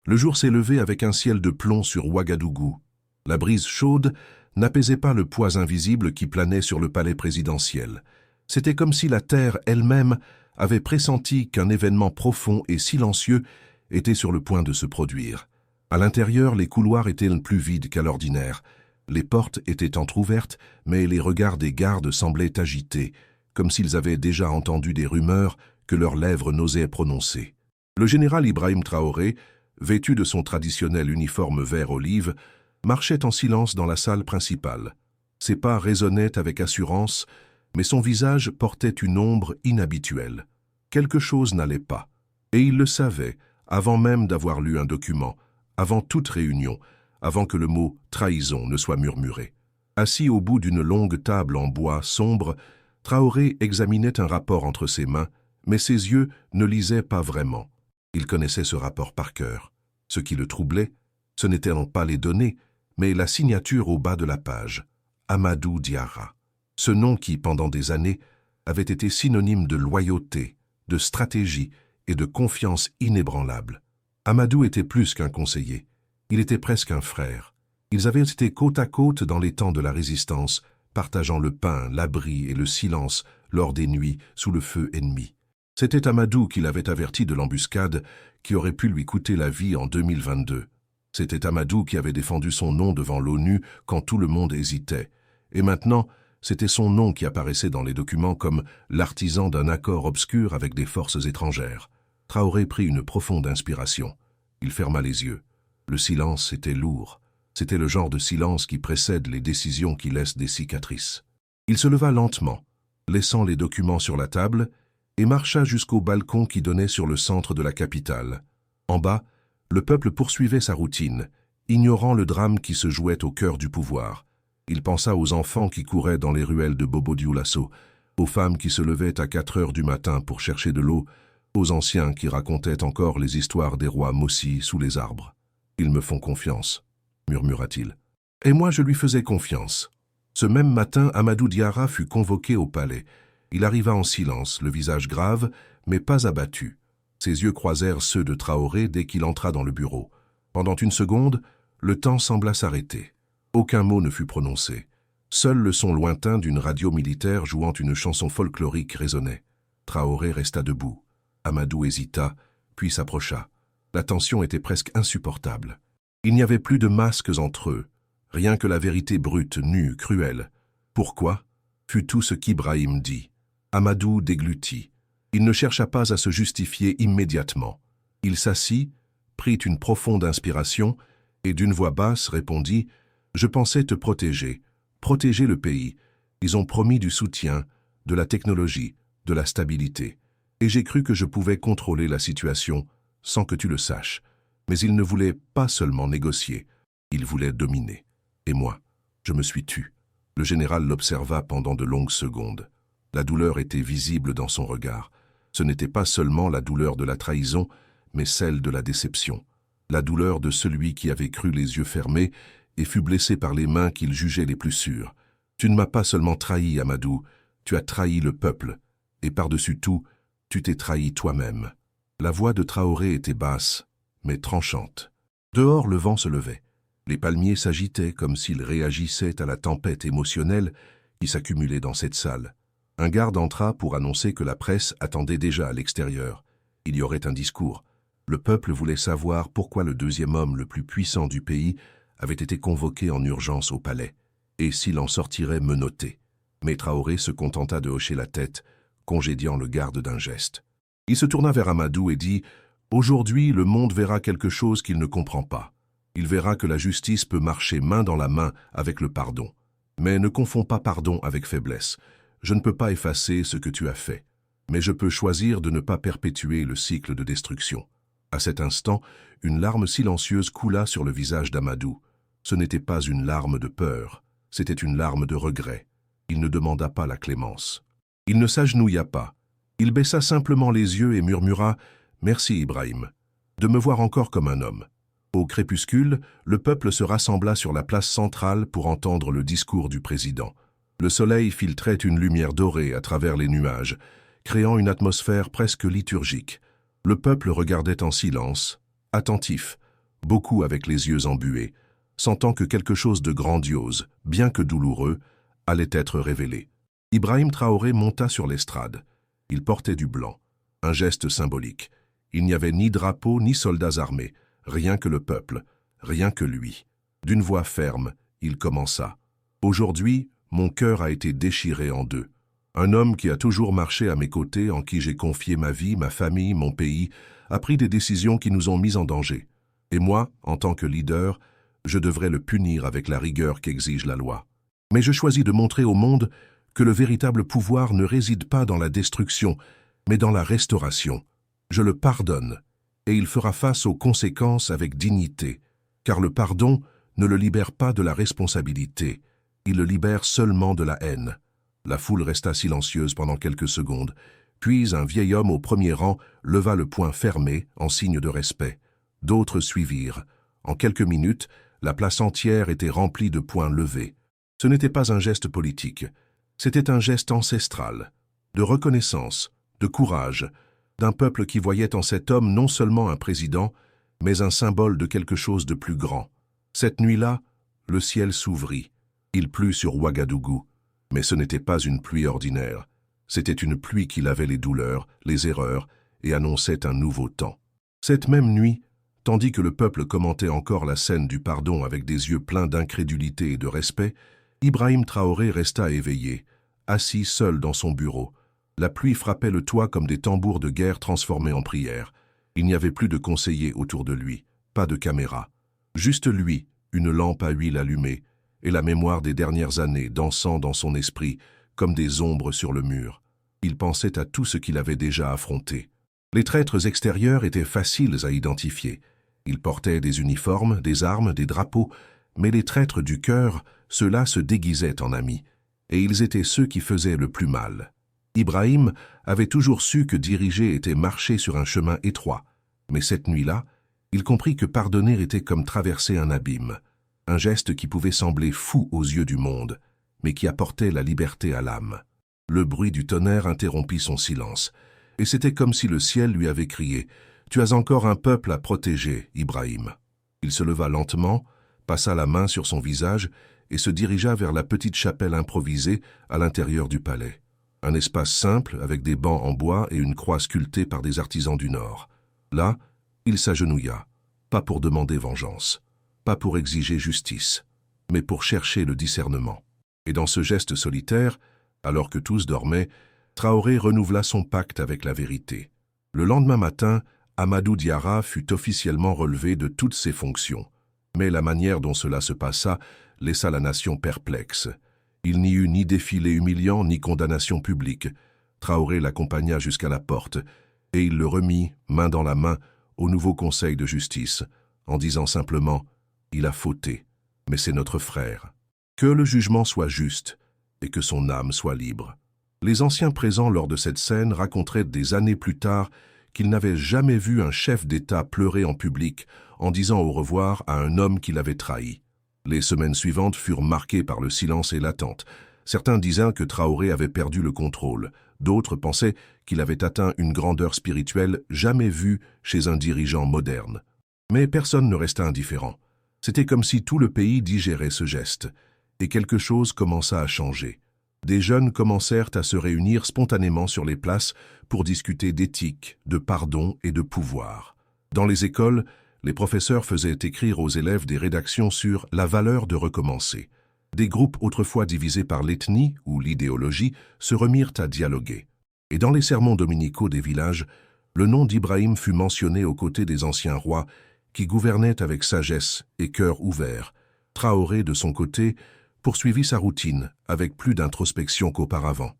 Le jour s'est levé avec un ciel de plomb sur Ouagadougou. La brise chaude n'apaisait pas le poids invisible qui planait sur le palais présidentiel. C'était comme si la terre elle-même avait pressenti qu'un événement profond et silencieux était sur le point de se produire. À l'intérieur, les couloirs étaient plus vides qu'à l'ordinaire. Les portes étaient entr'ouvertes, mais les regards des gardes semblaient agités, comme s'ils avaient déjà entendu des rumeurs que leurs lèvres n'osaient prononcer. Le général Ibrahim Traoré, vêtu de son traditionnel uniforme vert olive, marchait en silence dans la salle principale. Ses pas résonnaient avec assurance, mais son visage portait une ombre inhabituelle. Quelque chose n'allait pas, et il le savait, avant même d'avoir lu un document, avant toute réunion, avant que le mot « trahison » ne soit murmuré. Assis au bout d'une longue table en bois sombre, Traoré examinait un rapport entre ses mains, mais ses yeux ne lisaient pas vraiment. Il connaissait ce rapport par cœur. Ce qui le troublait, ce n'étaient pas les données, mais la signature au bas de la page, Amadou Diarra. Ce nom qui, pendant des années, avait été synonyme de loyauté, de stratégie et de confiance inébranlable. Amadou était plus qu'un conseiller, il était presque un frère. Ils avaient été côte à côte dans les temps de la résistance, partageant le pain, l'abri et le silence lors des nuits sous le feu ennemi. C'était Amadou qui l'avait averti de l'embuscade qui aurait pu lui coûter la vie en 2022. C'était Amadou qui avait défendu son nom devant l'ONU quand tout le monde hésitait. Et maintenant, c'était son nom qui apparaissait dans les documents comme l'artisan d'un accord obscur avec des forces étrangères. Traoré prit une profonde inspiration. Il ferma les yeux. Le silence était lourd. C'était le genre de silence qui précède les décisions qui laissent des cicatrices. Il se leva lentement, laissant les documents sur la table, et marcha jusqu'au balcon qui donnait sur le centre de la capitale. En bas, le peuple poursuivait sa routine, ignorant le drame qui se jouait au cœur du pouvoir. Il pensa aux enfants qui couraient dans les ruelles de Bobo-Dioulasso, aux femmes qui se levaient à 4 heures du matin pour chercher de l'eau, aux anciens qui racontaient encore les histoires des rois Mossi sous les arbres. « Ils me font confiance », murmura-t-il. Et moi je lui faisais confiance. Ce même matin, Amadou Diarra fut convoqué au palais. Il arriva en silence, le visage grave, mais pas abattu. Ses yeux croisèrent ceux de Traoré dès qu'il entra dans le bureau. Pendant une seconde, le temps sembla s'arrêter. Aucun mot ne fut prononcé. Seul le son lointain d'une radio militaire jouant une chanson folklorique résonnait. Traoré resta debout. Amadou hésita, puis s'approcha. La tension était presque insupportable. Il n'y avait plus de masques entre eux, rien que la vérité brute, nue, cruelle. Pourquoi fut tout ce qu'Ibrahim dit. Amadou déglutit. Il ne chercha pas à se justifier immédiatement. Il s'assit, prit une profonde inspiration et d'une voix basse répondit « Je pensais te protéger le pays. Ils ont promis du soutien, de la technologie, de la stabilité. Et j'ai cru que je pouvais contrôler la situation sans que tu le saches. Mais ils ne voulaient pas seulement négocier, ils voulaient dominer. Et moi, je me suis tu. » Le général l'observa pendant de longues secondes. La douleur était visible dans son regard. Ce n'était pas seulement la douleur de la trahison, mais celle de la déception. La douleur de celui qui avait cru les yeux fermés et fut blessé par les mains qu'il jugeait les plus sûres. Tu ne m'as pas seulement trahi, Amadou, tu as trahi le peuple. Et par-dessus tout, tu t'es trahi toi-même. La voix de Traoré était basse, mais tranchante. Dehors, le vent se levait. Les palmiers s'agitaient comme s'ils réagissaient à la tempête émotionnelle qui s'accumulait dans cette salle. Un garde entra pour annoncer que la presse attendait déjà à l'extérieur. Il y aurait un discours. Le peuple voulait savoir pourquoi le deuxième homme le plus puissant du pays avait été convoqué en urgence au palais, et s'il en sortirait menotté. Mais Traoré se contenta de hocher la tête, congédiant le garde d'un geste. Il se tourna vers Amadou et dit « Aujourd'hui, le monde verra quelque chose qu'il ne comprend pas. Il verra que la justice peut marcher main dans la main avec le pardon. Mais ne confonds pas pardon avec faiblesse. Je ne peux pas effacer ce que tu as fait. Mais je peux choisir de ne pas perpétuer le cycle de destruction. » À cet instant, une larme silencieuse coula sur le visage d'Amadou. Ce n'était pas une larme de peur, c'était une larme de regret. Il ne demanda pas la clémence. Il ne s'agenouilla pas. Il baissa simplement les yeux et murmura « Merci Ibrahim, de me voir encore comme un homme. » Au crépuscule, le peuple se rassembla sur la place centrale pour entendre le discours du président. Le soleil filtrait une lumière dorée à travers les nuages, créant une atmosphère presque liturgique. Le peuple regardait en silence, attentif, beaucoup avec les yeux embués, sentant que quelque chose de grandiose, bien que douloureux, allait être révélé. Ibrahim Traoré monta sur l'estrade. Il portait du blanc, un geste symbolique. Il n'y avait ni drapeau ni soldats armés, rien que le peuple, rien que lui. D'une voix ferme, il commença. « Aujourd'hui, mon cœur a été déchiré en deux. Un homme qui a toujours marché à mes côtés, en qui j'ai confié ma vie, ma famille, mon pays, a pris des décisions qui nous ont mis en danger. Et moi, en tant que leader, je devrais le punir avec la rigueur qu'exige la loi. Mais je choisis de montrer au monde que le véritable pouvoir ne réside pas dans la destruction, mais dans la restauration. Je le pardonne, et il fera face aux conséquences avec dignité, car le pardon ne le libère pas de la responsabilité, il le libère seulement de la haine. » La foule resta silencieuse pendant quelques secondes, puis un vieil homme au premier rang leva le poing fermé en signe de respect. D'autres suivirent. En quelques minutes, la place entière était remplie de poings levés. Ce n'était pas un geste politique, c'était un geste ancestral, de reconnaissance, de courage, d'un peuple qui voyait en cet homme non seulement un président, mais un symbole de quelque chose de plus grand. Cette nuit-là, le ciel s'ouvrit. Il plut sur Ouagadougou. Mais ce n'était pas une pluie ordinaire. C'était une pluie qui lavait les douleurs, les erreurs, et annonçait un nouveau temps. Cette même nuit, tandis que le peuple commentait encore la scène du pardon avec des yeux pleins d'incrédulité et de respect, Ibrahim Traoré resta éveillé, assis seul dans son bureau. La pluie frappait le toit comme des tambours de guerre transformés en prières. Il n'y avait plus de conseillers autour de lui, pas de caméra. Juste lui, une lampe à huile allumée, et la mémoire des dernières années dansant dans son esprit comme des ombres sur le mur. Il pensait à tout ce qu'il avait déjà affronté. Les traîtres extérieurs étaient faciles à identifier. Ils portaient des uniformes, des armes, des drapeaux, mais les traîtres du cœur, ceux-là se déguisaient en amis, et ils étaient ceux qui faisaient le plus mal. Ibrahim avait toujours su que diriger était marcher sur un chemin étroit, mais cette nuit-là, il comprit que pardonner était comme traverser un abîme. Un geste qui pouvait sembler fou aux yeux du monde, mais qui apportait la liberté à l'âme. Le bruit du tonnerre interrompit son silence, et c'était comme si le ciel lui avait crié « Tu as encore un peuple à protéger, Ibrahim ». Il se leva lentement, passa la main sur son visage et se dirigea vers la petite chapelle improvisée à l'intérieur du palais. Un espace simple avec des bancs en bois et une croix sculptée par des artisans du Nord. Là, il s'agenouilla, pas pour demander vengeance. Pas pour exiger justice, mais pour chercher le discernement. Et dans ce geste solitaire, alors que tous dormaient, Traoré renouvela son pacte avec la vérité. Le lendemain matin, Amadou Diarra fut officiellement relevé de toutes ses fonctions. Mais la manière dont cela se passa laissa la nation perplexe. Il n'y eut ni défilé humiliant ni condamnation publique. Traoré l'accompagna jusqu'à la porte, et il le remit, main dans la main, au nouveau conseil de justice, en disant simplement « Il a fauté, mais c'est notre frère. Que le jugement soit juste et que son âme soit libre. » Les anciens présents lors de cette scène raconteraient des années plus tard qu'ils n'avaient jamais vu un chef d'État pleurer en public en disant au revoir à un homme qui l'avait trahi. Les semaines suivantes furent marquées par le silence et l'attente. Certains disaient que Traoré avait perdu le contrôle. D'autres pensaient qu'il avait atteint une grandeur spirituelle jamais vue chez un dirigeant moderne. Mais personne ne resta indifférent. C'était comme si tout le pays digérait ce geste, et quelque chose commença à changer. Des jeunes commencèrent à se réunir spontanément sur les places pour discuter d'éthique, de pardon et de pouvoir. Dans les écoles, les professeurs faisaient écrire aux élèves des rédactions sur la valeur de recommencer. Des groupes autrefois divisés par l'ethnie ou l'idéologie se remirent à dialoguer. Et dans les sermons dominicaux des villages, le nom d'Ibrahim fut mentionné aux côtés des anciens rois qui gouvernait avec sagesse et cœur ouvert. Traoré, de son côté, poursuivit sa routine avec plus d'introspection qu'auparavant.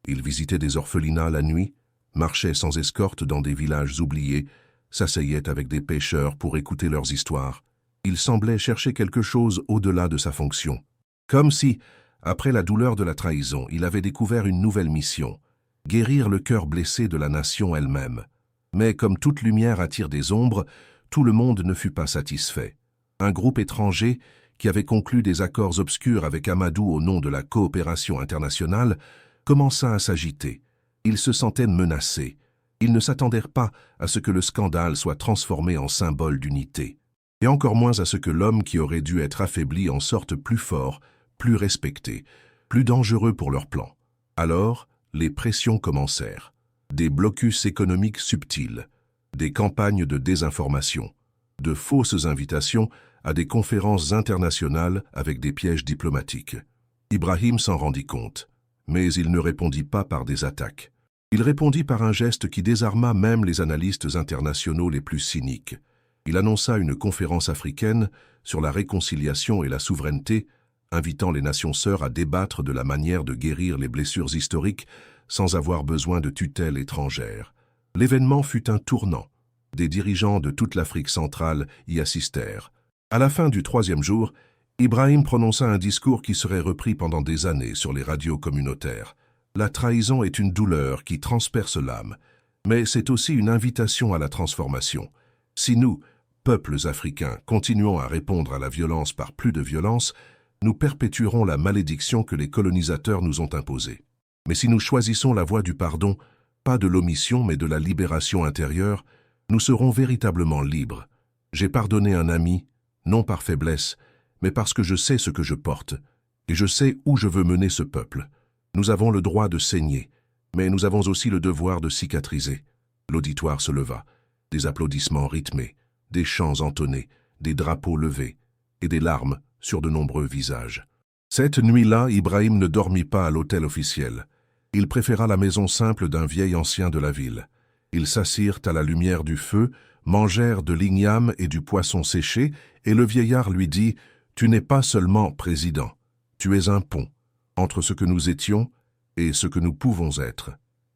Il visitait des orphelinats la nuit, marchait sans escorte dans des villages oubliés, s'asseyait avec des pêcheurs pour écouter leurs histoires. Il semblait chercher quelque chose au-delà de sa fonction. Comme si, après la douleur de la trahison, il avait découvert une nouvelle mission, guérir le cœur blessé de la nation elle-même. Mais comme toute lumière attire des ombres, tout le monde ne fut pas satisfait. Un groupe étranger, qui avait conclu des accords obscurs avec Amadou au nom de la coopération internationale, commença à s'agiter. Ils se sentaient menacés. Ils ne s'attendèrent pas à ce que le scandale soit transformé en symbole d'unité. et encore moins à ce que l'homme qui aurait dû être affaibli en sorte plus fort, plus respecté, plus dangereux pour leur plan. Alors, les pressions commencèrent. Des blocus économiques subtils, des campagnes de désinformation, de fausses invitations à des conférences internationales avec des pièges diplomatiques. Ibrahim s'en rendit compte, mais il ne répondit pas par des attaques. Il répondit par un geste qui désarma même les analystes internationaux les plus cyniques. Il annonça une conférence africaine sur la réconciliation et la souveraineté, invitant les nations sœurs à débattre de la manière de guérir les blessures historiques sans avoir besoin de tutelle étrangère. L'événement fut un tournant. Des dirigeants de toute l'Afrique centrale y assistèrent. À la fin du 3e jour, Ibrahim prononça un discours qui serait repris pendant des années sur les radios communautaires. La trahison est une douleur qui transperce l'âme, mais c'est aussi une invitation à la transformation. Si nous, peuples africains, continuons à répondre à la violence par plus de violence, nous perpétuerons la malédiction que les colonisateurs nous ont imposée. Mais si nous choisissons la voie du pardon, pas de l'omission mais de la libération intérieure, nous serons véritablement libres. J'ai pardonné un ami, non par faiblesse, mais parce que je sais ce que je porte, et je sais où je veux mener ce peuple. Nous avons le droit de saigner, mais nous avons aussi le devoir de cicatriser. L'auditoire se leva, des applaudissements rythmés, des chants entonnés, des drapeaux levés, et des larmes sur de nombreux visages. Cette nuit-là, Ibrahim ne dormit pas à l'hôtel officiel. Il préféra la maison simple d'un vieil ancien de la ville. Ils s'assirent à la lumière du feu, mangèrent de l'igname et du poisson séché, et le vieillard lui dit « Tu n'es pas seulement président, tu es un pont entre ce que nous étions et ce que nous pouvons être. »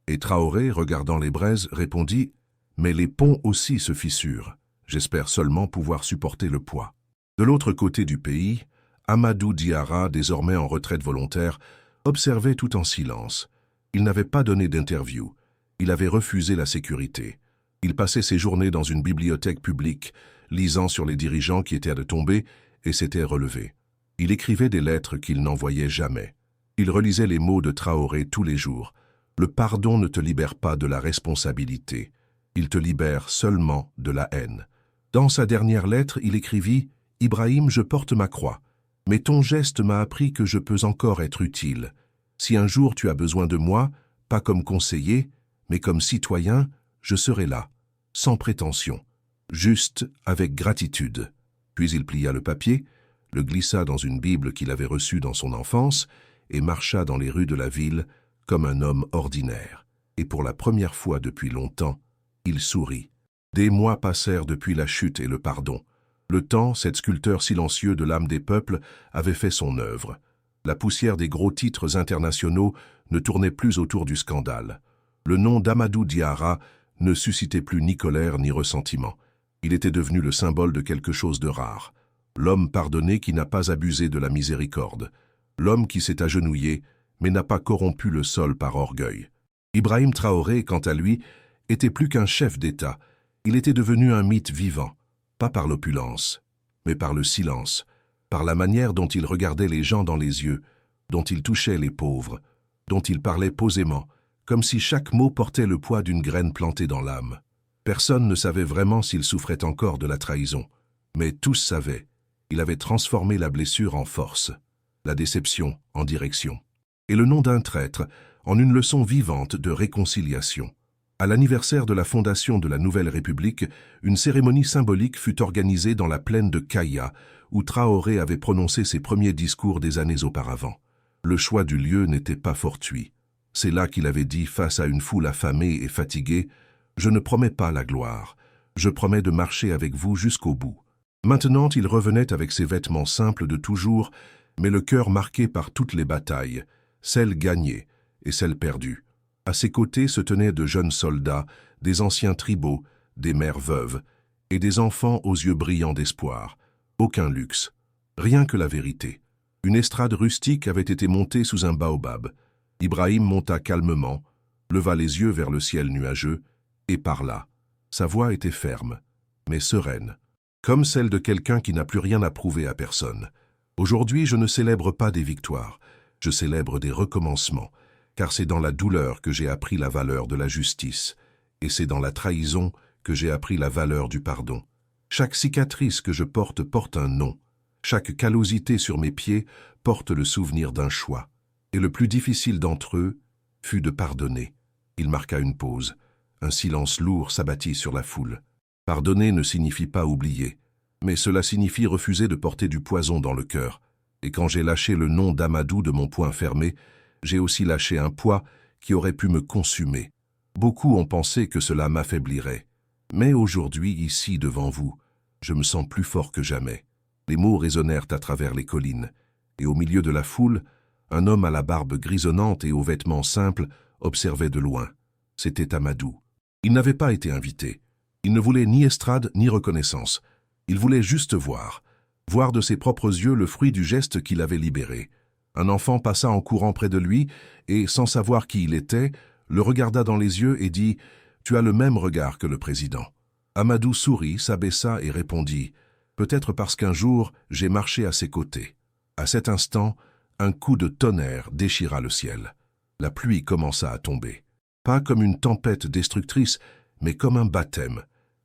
Et Traoré, regardant les braises, répondit « Mais les ponts aussi se fissurent. J'espère seulement pouvoir supporter le poids. » De l'autre côté du pays, Amadou Diarra, désormais en retraite volontaire, observait tout en silence. Il n'avait pas donné d'interview. Il avait refusé la sécurité. Il passait ses journées dans une bibliothèque publique, lisant sur les dirigeants qui étaient à tomber et s'étaient relevés. Il écrivait des lettres qu'il n'envoyait jamais. Il relisait les mots de Traoré tous les jours. Le pardon ne te libère pas de la responsabilité. Il te libère seulement de la haine. Dans sa dernière lettre, il écrivit « Ibrahim, je porte ma croix. Mais ton geste m'a appris que je peux encore être utile. Si un jour tu as besoin de moi, pas comme conseiller, mais comme citoyen, je serai là, sans prétention, juste avec gratitude. » Puis il plia le papier, le glissa dans une Bible qu'il avait reçue dans son enfance et marcha dans les rues de la ville comme un homme ordinaire. Et pour la première fois depuis longtemps, il sourit. Des mois passèrent depuis la chute et le pardon. Le temps, cet sculpteur silencieux de l'âme des peuples, avait fait son œuvre. La poussière des gros titres internationaux ne tournait plus autour du scandale. Le nom d'Amadou Diarra ne suscitait plus ni colère ni ressentiment. Il était devenu le symbole de quelque chose de rare. L'homme pardonné qui n'a pas abusé de la miséricorde. L'homme qui s'est agenouillé, mais n'a pas corrompu le sol par orgueil. Ibrahim Traoré, quant à lui, était plus qu'un chef d'État. Il était devenu un mythe vivant. Pas par l'opulence, mais par le silence, par la manière dont il regardait les gens dans les yeux, dont il touchait les pauvres, dont il parlait posément, comme si chaque mot portait le poids d'une graine plantée dans l'âme. Personne ne savait vraiment s'il souffrait encore de la trahison, mais tous savaient. Il avait transformé la blessure en force, la déception en direction, et le nom d'un traître en une leçon vivante de réconciliation. À l'anniversaire de la fondation de la Nouvelle République, une cérémonie symbolique fut organisée dans la plaine de Kaya, où Traoré avait prononcé ses premiers discours des années auparavant. Le choix du lieu n'était pas fortuit. C'est là qu'il avait dit face à une foule affamée et fatiguée « Je ne promets pas la gloire, je promets de marcher avec vous jusqu'au bout. » Maintenant, il revenait avec ses vêtements simples de toujours, mais le cœur marqué par toutes les batailles, celles gagnées et celles perdues. À ses côtés se tenaient de jeunes soldats, des anciens tribaux, des mères veuves, et des enfants aux yeux brillants d'espoir. Aucun luxe, rien que la vérité. Une estrade rustique avait été montée sous un baobab. Ibrahim monta calmement, leva les yeux vers le ciel nuageux, et parla. Sa voix était ferme, mais sereine, comme celle de quelqu'un qui n'a plus rien à prouver à personne. Aujourd'hui, je ne célèbre pas des victoires, je célèbre des recommencements, car c'est dans la douleur que j'ai appris la valeur de la justice, et c'est dans la trahison que j'ai appris la valeur du pardon. Chaque cicatrice que je porte un nom. Chaque callosité sur mes pieds porte le souvenir d'un choix. Et le plus difficile d'entre eux fut de pardonner. Il marqua une pause. Un silence lourd s'abattit sur la foule. Pardonner ne signifie pas oublier, mais cela signifie refuser de porter du poison dans le cœur. Et quand j'ai lâché le nom d'Amadou de mon poing fermé, j'ai aussi lâché un poids qui aurait pu me consumer. Beaucoup ont pensé que cela m'affaiblirait. Mais aujourd'hui, ici, devant vous, je me sens plus fort que jamais. Les mots résonnèrent à travers les collines, et au milieu de la foule, un homme à la barbe grisonnante et aux vêtements simples observait de loin. C'était Amadou. Il n'avait pas été invité. Il ne voulait ni estrade ni reconnaissance. Il voulait juste voir de ses propres yeux le fruit du geste qui l'avait libéré. Un enfant passa en courant près de lui et, sans savoir qui il était, le regarda dans les yeux et dit « Tu as le même regard que le président ». Amadou sourit, s'abaissa et répondit « Peut-être parce qu'un jour, j'ai marché à ses côtés ». À cet instant, un coup de tonnerre déchira le ciel. La pluie commença à tomber. Pas comme une tempête destructrice, mais comme un baptême.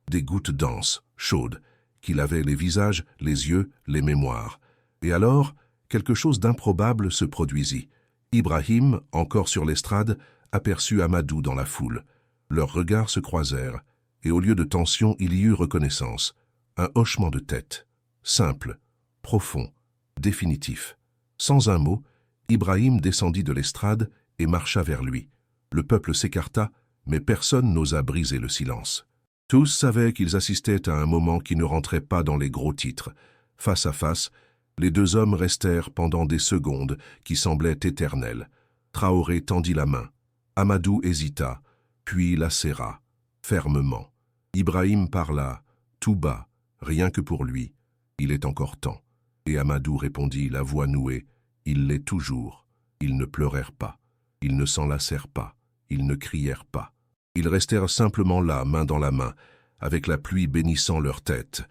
Des gouttes denses, chaudes, qui lavaient les visages, les yeux, les mémoires. Et alors, quelque chose d'improbable se produisit. Ibrahim, encore sur l'estrade, aperçut Amadou dans la foule. Leurs regards se croisèrent, et au lieu de tension, il y eut reconnaissance. Un hochement de tête, simple, profond, définitif. Sans un mot, Ibrahim descendit de l'estrade et marcha vers lui. Le peuple s'écarta, mais personne n'osa briser le silence. Tous savaient qu'ils assistaient à un moment qui ne rentrait pas dans les gros titres. Face à face, les deux hommes restèrent pendant des secondes qui semblaient éternelles. Traoré tendit la main. Amadou hésita, puis la serra, fermement. Ibrahim parla, tout bas, rien que pour lui. Il est encore temps. Et Amadou répondit, la voix nouée, il l'est toujours. Ils ne pleurèrent pas, ils ne s'enlacèrent pas, ils ne crièrent pas. Ils restèrent simplement là, main dans la main, avec la pluie bénissant leurs têtes.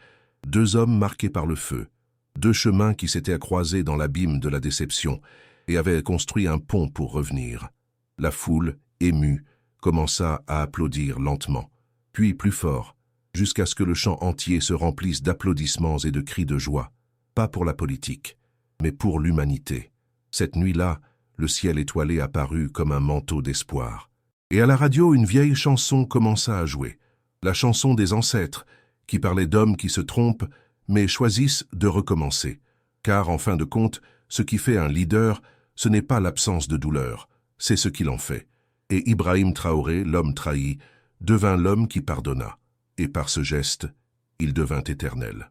Deux hommes marqués par le feu, deux chemins qui s'étaient croisés dans l'abîme de la déception et avaient construit un pont pour revenir. La foule, émue, commença à applaudir lentement, puis plus fort, jusqu'à ce que le champ entier se remplisse d'applaudissements et de cris de joie, pas pour la politique, mais pour l'humanité. Cette nuit-là, le ciel étoilé apparut comme un manteau d'espoir. Et à la radio, une vieille chanson commença à jouer, la chanson des ancêtres, qui parlait d'hommes qui se trompent, mais choisissent de recommencer. Car, en fin de compte, ce qui fait un leader, ce n'est pas l'absence de douleur, c'est ce qu'il en fait. Et Ibrahim Traoré, l'homme trahi, devint l'homme qui pardonna. Et par ce geste, il devint éternel.